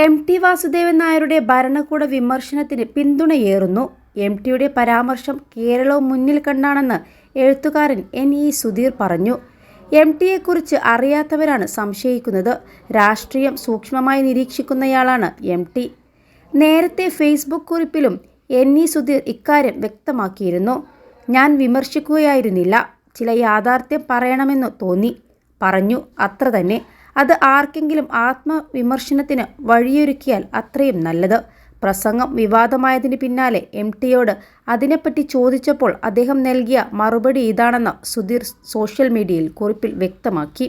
എം.ടി. വാസുദേവൻ നായരുടെ ഭരണകൂട വിമർശനത്തിന് പിന്തുണയേറുന്നു. എം.ടിയുടെ പരാമർശം കേരളവും മുന്നിൽ കണ്ടാണെന്ന് എഴുത്തുകാരൻ N.E. സുധീർ പറഞ്ഞു. എം.ടിയെക്കുറിച്ച് അറിയാത്തവരാണ് സംശയിക്കുന്നത്. രാഷ്ട്രീയം സൂക്ഷ്മമായി നിരീക്ഷിക്കുന്നയാളാണ് എം.ടി. നേരത്തെ ഫേസ്ബുക്ക് കുറിപ്പിലും N.E. സുധീർ ഇക്കാര്യം വ്യക്തമാക്കിയിരുന്നു. ഞാൻ വിമർശിക്കുകയായിരുന്നില്ല. ചില യാഥാർത്ഥ്യം പറയണമെന്നു തോന്നി. പറഞ്ഞു, അത്ര തന്നെ. അത് ആർക്കെങ്കിലും ആത്മവിമർശനത്തിന് വഴിയൊരുക്കിയാൽ അത്രയും നല്ലത്. പ്രസംഗം വിവാദമായതിന് പിന്നാലെ എം.ടിയോട് അതിനെപ്പറ്റി ചോദിച്ചപ്പോൾ അദ്ദേഹം നൽകിയ മറുപടി ഇതാണെന്ന് സുധീർ സോഷ്യൽ മീഡിയയിൽ കുറിപ്പിൽ വ്യക്തമാക്കി.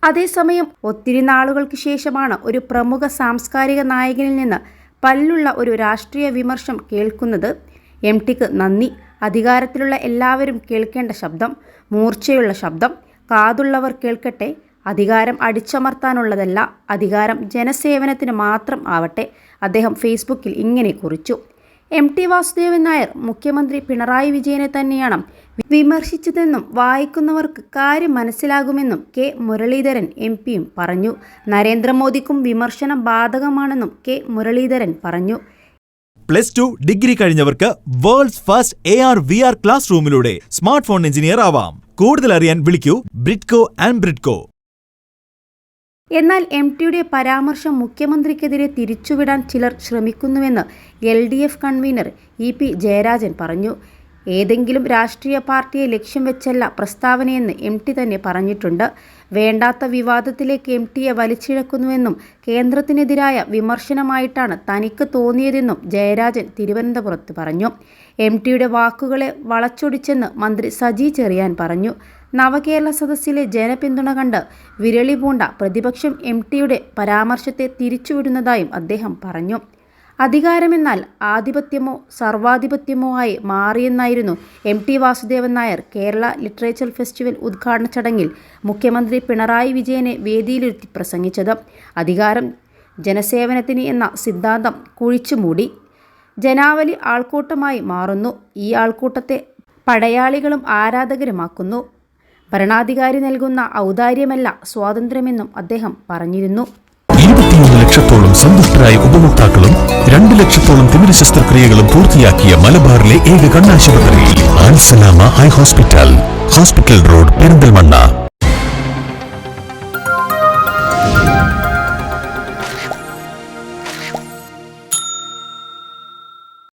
അതേസമയം ഒത്തിരി നാളുകൾക്ക് ശേഷമാണ് ഒരു പ്രമുഖ സാംസ്കാരിക നായകനിൽ നിന്ന് പല്ലുള്ള ഒരു രാഷ്ട്രീയ വിമർശനം കേൾക്കുന്നത്. എം.ടിക്ക് നന്ദി. അധികാരത്തിലുള്ള എല്ലാവരും കേൾക്കേണ്ട ശബ്ദം, മൂർച്ചയുള്ള ശബ്ദം. കാതുള്ളവർ കേൾക്കട്ടെ. അധികാരം അടിച്ചമർത്താനുള്ളതല്ല, അധികാരം ജനസേവനത്തിന് മാത്രം ആവട്ടെ. അദ്ദേഹം ഫേസ്ബുക്കിൽ ഇങ്ങനെ കുറിച്ചു. എം.ടി. വാസുദേവൻ നായർ മുഖ്യമന്ത്രി പിണറായി വിജയനെ തന്നെയാണ് വിമർശിച്ചതെന്നും വായിക്കുന്നവർക്ക് കാര്യം മനസ്സിലാകുമെന്നും കെ മുരളീധരൻ എം.പിയും പറഞ്ഞു. നരേന്ദ്രമോദിക്കും വിമർശനം ബാധകമാണെന്നും കെ മുരളീധരൻ പറഞ്ഞു. +2 ഡിഗ്രി കഴിഞ്ഞവർക്ക് വേൾഡ്സ് ഫസ്റ്റ് AR/VR ക്ലാസ് റൂമിലൂടെ സ്മാർട്ട് ഫോൺ എഞ്ചിനീയർ ആവാം. കൂടുതൽ അറിയാൻ വിളിക്കൂ ബ്രിഡ്കോ ആൻഡ് ബ്രിഡ്കോ. എന്നാൽ എം.ടിയുടെ പരാമർശം മുഖ്യമന്ത്രിക്കെതിരെ തിരിച്ചുവിടാൻ ചിലർ ശ്രമിക്കുന്നുവെന്ന് LDF കൺവീനർ EP ജയരാജൻ പറഞ്ഞു. ഏതെങ്കിലും രാഷ്ട്രീയ പാർട്ടിയെ ലക്ഷ്യം വെച്ചല്ല പ്രസ്താവനയെന്ന് എം.ടി തന്നെ പറഞ്ഞിട്ടുണ്ട്. വേണ്ടാത്ത വിവാദത്തിലേക്ക് എം.ടിയെ വലിച്ചിഴക്കുന്നുവെന്നും കേന്ദ്രത്തിനെതിരായ വിമർശനമായിട്ടാണ് തനിക്ക് തോന്നിയതെന്നും ജയരാജൻ തിരുവനന്തപുരത്ത് പറഞ്ഞു. എം.ടിയുടെ വാക്കുകളെ വളച്ചൊടിച്ചെന്ന് മന്ത്രി സജി ചെറിയാൻ പറഞ്ഞു. നവകേരള സദസ്സിലെ ജനപിന്തുണ കണ്ട് വിരളി പൂണ്ട പ്രതിപക്ഷം എം.ടിയുടെ പരാമർശത്തെ തിരിച്ചുവിടുന്നതായും അദ്ദേഹം പറഞ്ഞു. അധികാരമെന്നാൽ ആധിപത്യമോ സർവാധിപത്യമോ ആയി മാറിയെന്നായിരുന്നു എം.ടി. വാസുദേവൻ നായർ കേരള ലിറ്ററേച്ചർ ഫെസ്റ്റിവൽ ഉദ്ഘാടന ചടങ്ങിൽ മുഖ്യമന്ത്രി പിണറായി വിജയനെ വേദിയിലിരുത്തി പ്രസംഗിച്ചത്. അധികാരം ജനസേവനത്തിന് എന്ന സിദ്ധാന്തം കുഴിച്ചുമൂടി. ജനാവലി ആൾക്കൂട്ടമായി മാറുന്നു. ഈ ആൾക്കൂട്ടത്തെ പടയാളികളും ആരാധകരുമാക്കുന്നു. ഭരണാധികാരി നൽകുന്ന ഔദാര്യമല്ല സ്വാതന്ത്ര്യമെന്നും അദ്ദേഹം പറഞ്ഞിരുന്നു. 21 ലക്ഷത്തോളം സന്തുഷ്ടരായ ഉപഭോക്താക്കളും 2 ലക്ഷത്തോളം തിമിര ശസ്ത്രക്രിയകളും പൂർത്തിയാക്കിയ മലബാറിലെ ഏക കണ്ണാശുപത്രി Al Salama eye hospital road Perinthalmanna.